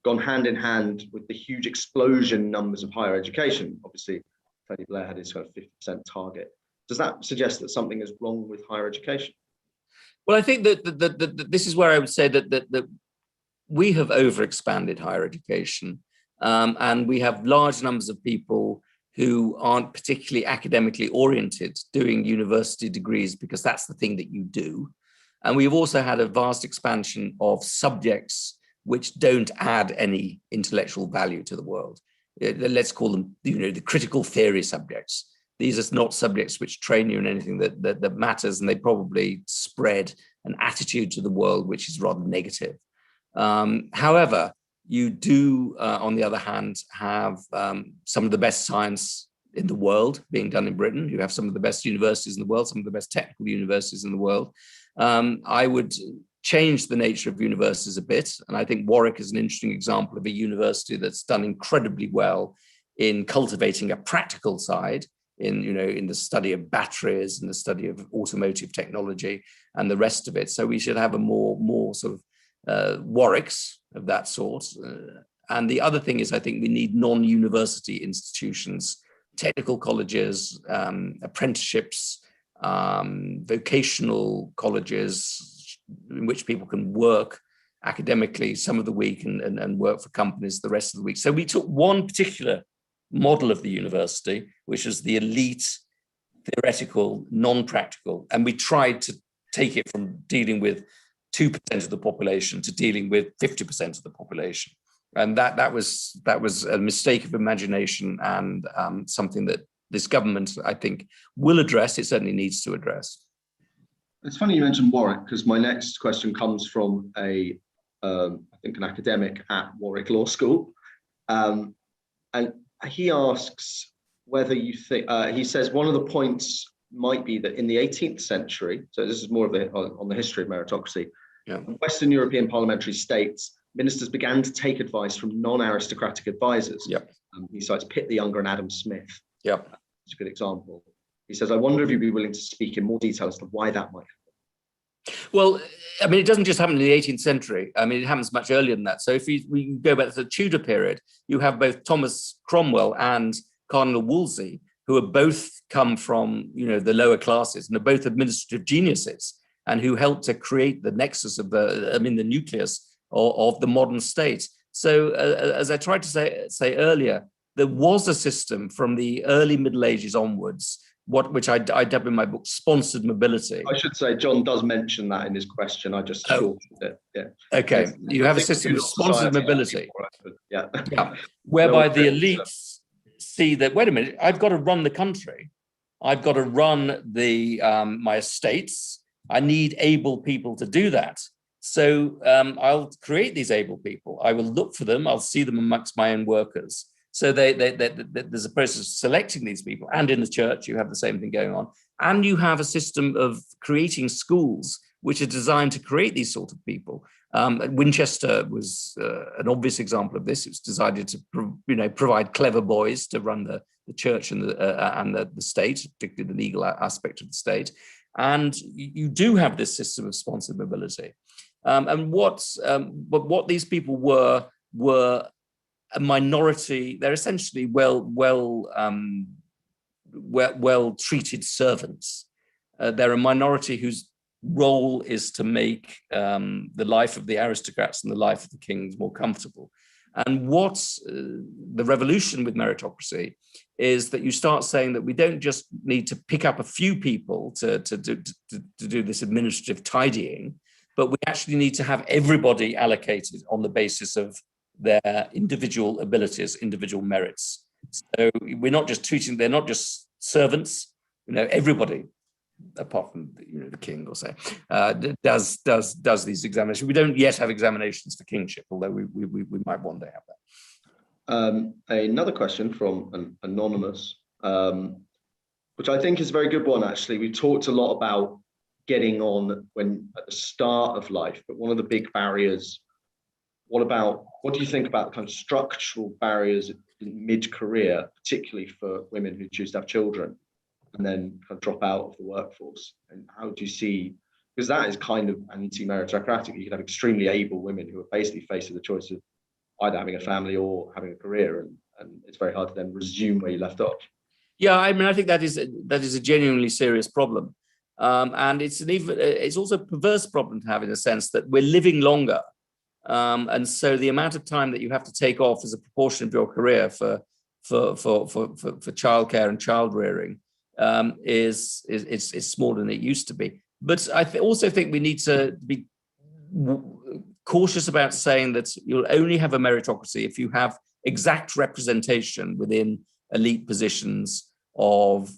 gone hand in hand with the huge explosion in numbers of higher education? Obviously, Tony Blair had his kind of 50% target. Does that suggest that something is wrong with higher education? Well, I think that this is where I would say that we have overexpanded higher education, and we have large numbers of people who aren't particularly academically oriented doing university degrees because that's the thing that you do. And we've also had a vast expansion of subjects which don't add any intellectual value to the world. Let's call them, the critical theory subjects. These are not subjects which train you in anything that matters, and they probably spread an attitude to the world which is rather negative. However, you do, on the other hand, have some of the best science in the world being done in Britain. You have some of the best universities in the world, some of the best technical universities in the world. I would change the nature of universities a bit, and I think Warwick is an interesting example of a university that's done incredibly well in cultivating a practical side, in the study of batteries and the study of automotive technology and the rest of it. So we should have a more sort of Warwicks of that sort. And the other thing is, I think we need non-university institutions, technical colleges, apprenticeships, vocational colleges in which people can work academically some of the week and work for companies the rest of the week. So we took one particular model of the university, which is the elite, theoretical, non-practical, and we tried to take it from dealing with 2% of the population to dealing with 50% of the population, and that was a mistake of imagination, and something that this government, I think, will address. It certainly needs to address. It's funny you mentioned Warwick, because my next question comes from I think an academic at Warwick Law School, and he asks whether you think, he says one of the points might be that in the 18th century, so this is more of on the history of meritocracy, Yeah. Western European parliamentary states, ministers began to take advice from non-aristocratic advisors. Yep. He cites Pitt the Younger and Adam Smith. Yep. It's a good example. He says, I wonder if you'd be willing to speak in more detail as to why that might happen. Well, I mean, it doesn't just happen in the 18th century. I mean, it happens much earlier than that. So if we go back to the Tudor period, you have both Thomas Cromwell and Cardinal Wolsey, who have both come from, the lower classes and are both administrative geniuses, and who helped to create the nexus of the nucleus of the modern state. So as I tried to say earlier, there was a system from the early Middle Ages onwards, which I dub in my book, sponsored mobility. I should say, John does mention that in his question. I just shortened it. Yeah. Okay, you have a system of sponsored mobility. Yeah. Yeah. Whereby the elites see that, wait a minute, I've got to run the country. I've got to run my estates. I need able people to do that. So I'll create these able people. I will look for them. I'll see them amongst my own workers. So there's a process of selecting these people. And in the church, you have the same thing going on. And you have a system of creating schools which are designed to create these sort of people. Winchester was an obvious example of this. It was decided to provide clever boys to run the church and the state, particularly the legal aspect of the state. And you do have this system of sponsored mobility. But what these people were a minority. They're essentially well treated servants. They're a minority whose role is to make the life of the aristocrats and the life of the kings more comfortable. And what's the revolution with meritocracy is that you start saying that we don't just need to pick up a few people to do this administrative tidying, but we actually need to have everybody allocated on the basis of their individual abilities, individual merits. So we're not just they're not just servants, everybody, apart from the king or say, does these examinations. We don't yet have examinations for kingship, although we might one day have that. Another question from an anonymous, which I think is a very good one, actually. We talked a lot about getting on at the start of life, but one of the big barriers, what do you think about the kind of structural barriers in mid-career, particularly for women who choose to have children and then kind of drop out of the workforce? And how do you see, because that is kind of anti-meritocratic. You can have extremely able women who are basically faced with the choice of either having a family or having a career, and it's very hard to then resume where you left off. Yeah, I mean, I think that is a genuinely serious problem. And it's also a perverse problem to have, in a sense that we're living longer. And so the amount of time that you have to take off as a proportion of your career for childcare and child rearing is smaller than it used to be. But I also think we need to be cautious about saying that you'll only have a meritocracy if you have exact representation within elite positions of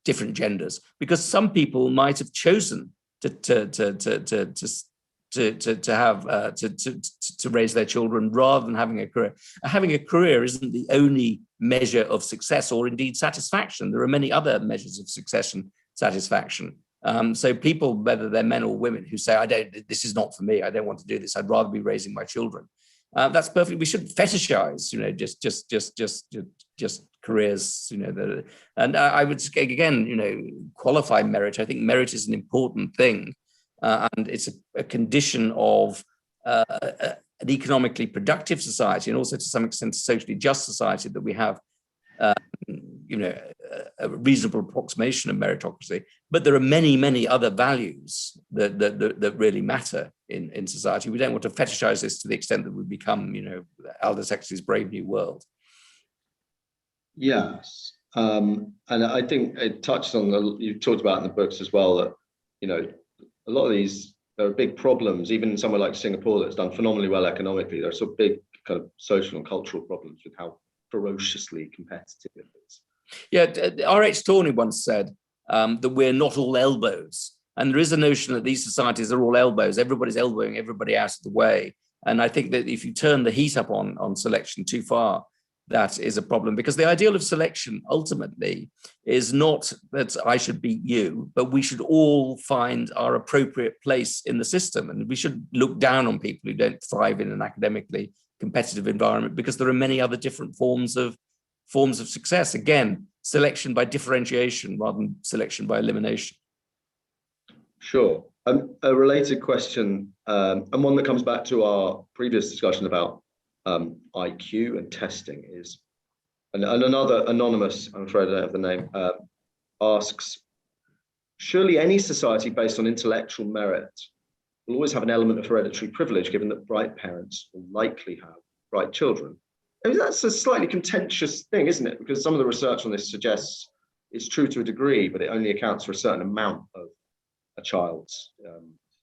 different genders, because some people might have chosen to raise their children rather than having a career. Having a career isn't the only measure of success or indeed satisfaction. There are many other measures of success and satisfaction. So people, whether they're men or women, who say, this is not for me, I don't want to do this, I'd rather be raising my children. That's perfect. We shouldn't fetishize, just careers, and I would again, qualify merit. I think merit is an important thing. And it's a condition of an economically productive society, and also to some extent a socially just society, that we have, a reasonable approximation of meritocracy. But there are many, many other values that really matter in society. We don't want to fetishize this to the extent that we become, Aldous Huxley's Brave New World. Yes, and I think it touches on you've talked about in the books as well that a lot of these, there are big problems, even in somewhere like Singapore that's done phenomenally well economically. There are some big kind of social and cultural problems with how ferociously competitive it is. Yeah, R.H. Tawney once said that we're not all elbows. And there is a notion that these societies are all elbows. Everybody's elbowing everybody out of the way. And I think that if you turn the heat up on selection too far, that is a problem, because the ideal of selection ultimately is not that I should beat you, but we should all find our appropriate place in the system. And we should look down on people who don't thrive in an academically competitive environment, because there are many other different forms of success. Again, selection by differentiation rather than selection by elimination. Sure. A related question, and one that comes back to our previous discussion about IQ and testing is, and another anonymous, I'm afraid I don't have the name, asks, surely any society based on intellectual merit will always have an element of hereditary privilege, given that bright parents will likely have bright children. I mean, that's a slightly contentious thing, isn't it? Because some of the research on this suggests it's true to a degree, but it only accounts for a certain amount of a child's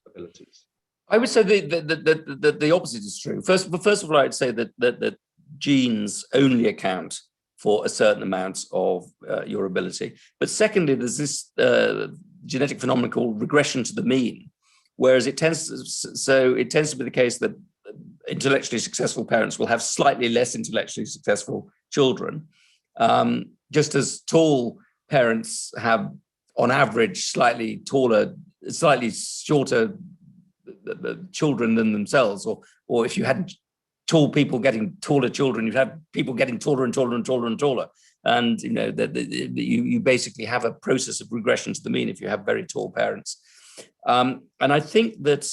abilities. I would say the opposite is true. First of all, I'd say that genes only account for a certain amount of your ability. But secondly, there's this genetic phenomenon called regression to the mean, whereas it tends to be the case that intellectually successful parents will have slightly less intellectually successful children, just as tall parents have, on average, slightly shorter children than themselves, or if you had tall people getting taller children, you'd have people getting taller and taller and taller and taller. And you know that you basically have a process of regression to the mean if you have very tall parents. And I think that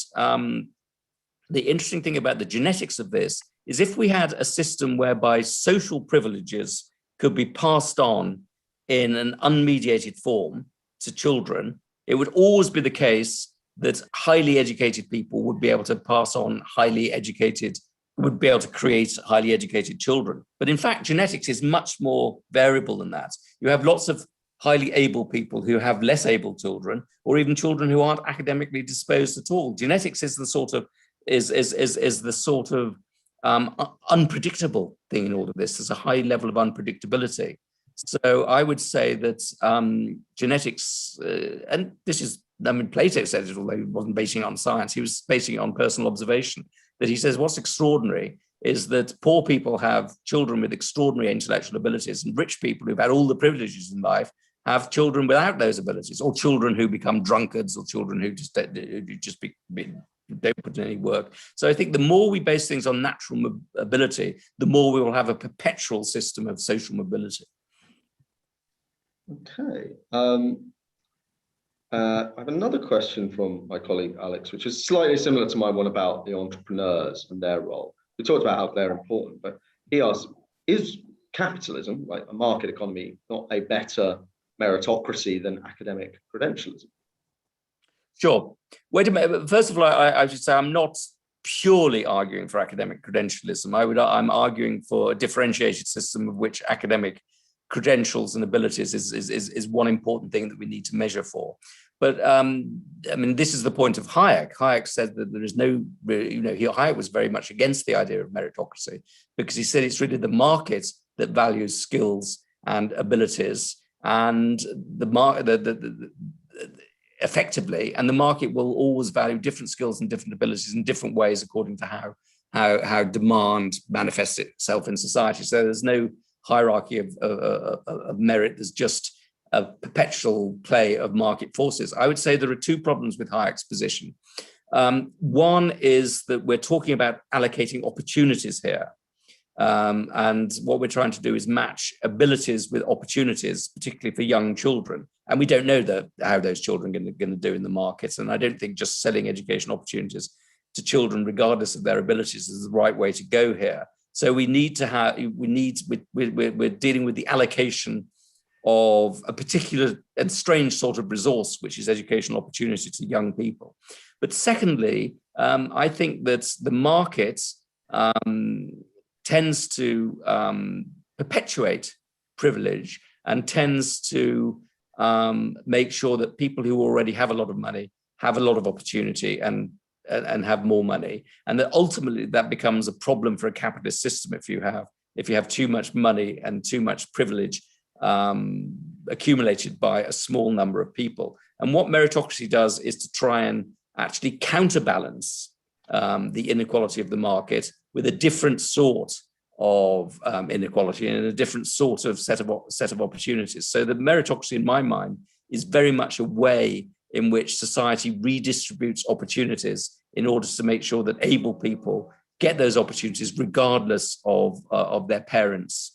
the interesting thing about the genetics of this is, if we had a system whereby social privileges could be passed on in an unmediated form to children, it would always be the case that highly educated people would be able to pass on would be able to create highly educated children. But in fact, genetics is much more variable than that. You have lots of highly able people who have less able children, or even children who aren't academically disposed at all. Genetics is the sort of unpredictable thing in all of this. There's a high level of unpredictability. So I would say that genetics, and this is, I mean, Plato said it, although he wasn't basing it on science, he was basing it on personal observation, that he says what's extraordinary is that poor people have children with extraordinary intellectual abilities, and rich people who've had all the privileges in life have children without those abilities, or children who become drunkards, or children who just don't put in any work. So I think the more we base things on natural ability, the more we will have a perpetual system of social mobility. Okay. I have another question from my colleague Alex, which is slightly similar to my one about the entrepreneurs and their role. We talked about how they're important, but he asks, is capitalism, like a market economy, not a better meritocracy than academic credentialism? Sure. Wait a minute. First of all, I should say I'm not purely arguing for academic credentialism. I'm arguing for a differentiated system of which academic credentials and abilities is one important thing that we need to measure for. But I mean, this is the point of Hayek. Hayek said that there is no, Hayek was very much against the idea of meritocracy, because he said it's really the market that values skills and abilities, and effectively, and the market will always value different skills and different abilities in different ways according to how demand manifests itself in society. So there's no hierarchy of merit. There's just a perpetual play of market forces. I would say there are two problems with Hayek's position. One is that we're talking about allocating opportunities here. And what we're trying to do is match abilities with opportunities, particularly for young children. And we don't know how those children are going to do in the markets. And I don't think just selling education opportunities to children, regardless of their abilities, is the right way to go here. So we're dealing with the allocation of a particular and strange sort of resource, which is educational opportunity to young people. But secondly, I think that the market tends to perpetuate privilege and tends to make sure that people who already have a lot of money have a lot of opportunity and have more money, and that ultimately that becomes a problem for a capitalist system if you have too much money and too much privilege accumulated by a small number of people. And what meritocracy does is to try and actually counterbalance the inequality of the market with a different sort of inequality and a different sort of set of opportunities. So the meritocracy, in my mind, is very much a way in which society redistributes opportunities in order to make sure that able people get those opportunities regardless of their parents'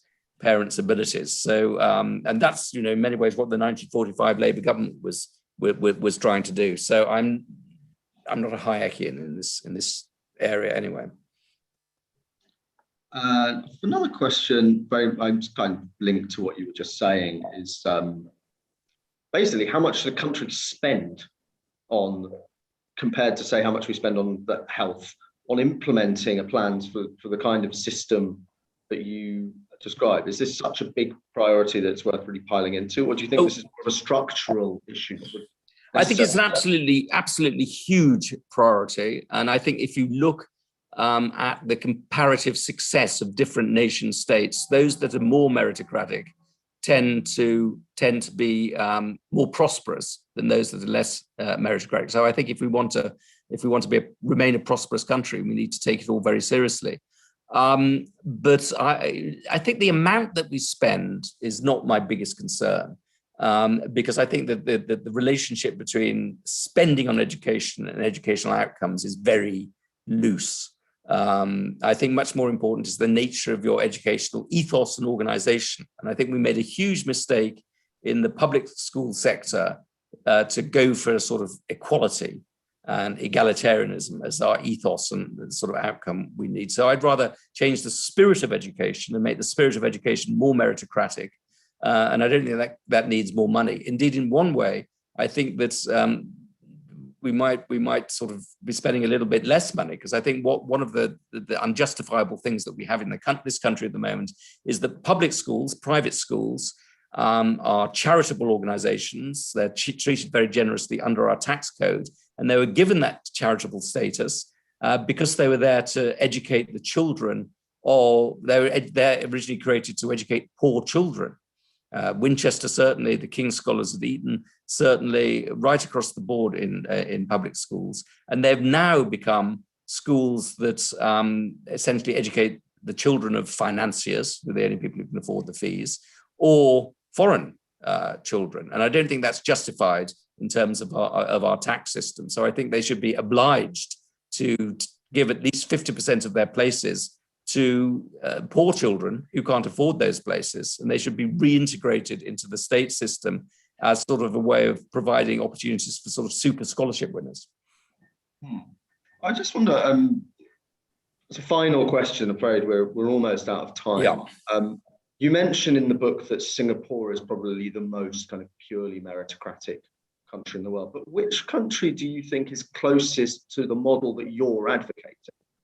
abilities. So, and that's, you know, in many ways what the 1945 Labour government was trying to do. So I'm not a Hayekian in this area anyway. Another question, I'm kind of linked to what you were just saying, is basically how much the country spend on, compared to say how much we spend on the health, on implementing a plan for the kind of system that you describe. Is this such a big priority that it's worth really piling into, or do you think this is more of a structural issue? I think it's an absolutely huge priority, and I think if you look at the comparative success of different nation states, those that are more meritocratic tend to be more prosperous than those that are less meritocratic. So I think if we want to remain a prosperous country, we need to take it all very seriously. But I think the amount that we spend is not my biggest concern, because I think that the relationship between spending on education and educational outcomes is very loose. I think much more important is the nature of your educational ethos and organization. And I think we made a huge mistake in the public school sector to go for a sort of equality and egalitarianism as our ethos and the sort of outcome we need. So I'd rather change the spirit of education and make the spirit of education more meritocratic. And I don't think that needs more money. Indeed, in one way, I think that we might sort of be spending a little bit less money, because I think one of the unjustifiable things that we have in this country at the moment is that public schools, private schools, are charitable organizations. They're treated very generously under our tax code, and they were given that charitable status because they were there to educate the children, or they're originally created to educate poor children. Winchester, certainly, the King's Scholars at Eton, certainly right across the board in public schools. And they've now become schools that essentially educate the children of financiers, who are the only people who can afford the fees, or foreign children. And I don't think that's justified in terms of our tax system. So I think they should be obliged to give at least 50% of their places to poor children who can't afford those places, and they should be reintegrated into the state system as sort of a way of providing opportunities for sort of super scholarship winners. I just wonder, it's a final question, I'm afraid we're almost out of time. Yeah. You mentioned in the book that Singapore is probably the most kind of purely meritocratic country in the world, but which country do you think is closest to the model that you're advocating?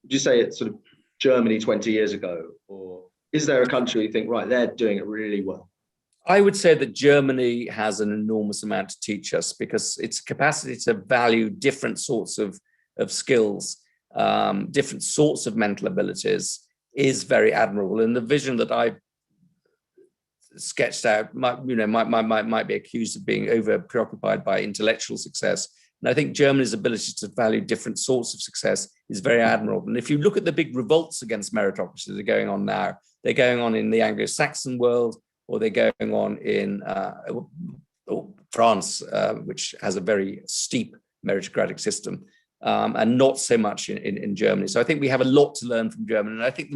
Would you say it's sort of Germany 20 years ago, or is there a country you think, right, they're doing it really well? I would say that Germany has an enormous amount to teach us, because its capacity to value different sorts of skills, different sorts of mental abilities is very admirable. And the vision that I sketched out might be accused of being over preoccupied by intellectual success. And I think Germany's ability to value different sorts of success is very admirable. And if you look at the big revolts against meritocracy that are going on now, they're going on in the Anglo-Saxon world, or they're going on in France, which has a very steep meritocratic system, and not so much in Germany. So I think we have a lot to learn from Germany. And I think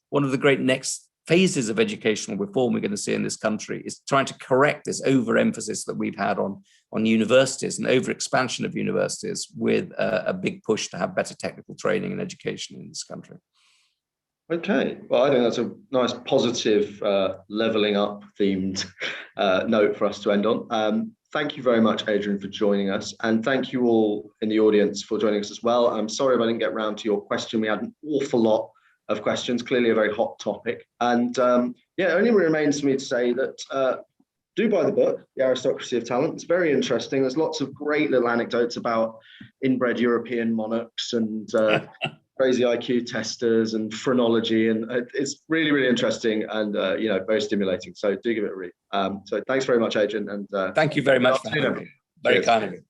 one of the great next phases of educational reform we're going to see in this country is trying to correct this overemphasis that we've had on universities and overexpansion of universities, with a big push to have better technical training and education in this country. Okay, well, I think that's a nice positive levelling up themed note for us to end on. Thank you very much, Adrian, for joining us, and thank you all in the audience for joining us as well. I'm sorry if I didn't get round to your question. We had an awful lot of questions, clearly a very hot topic. And yeah, it only remains for me to say that do buy the book, The Aristocracy of Talent. It's very interesting. There's lots of great little anecdotes about inbred European monarchs and crazy IQ testers and phrenology. And it's really, really interesting and very stimulating. So do give it a read. So thanks very much, Adrian. And thank you very much for having me. Very kind of you.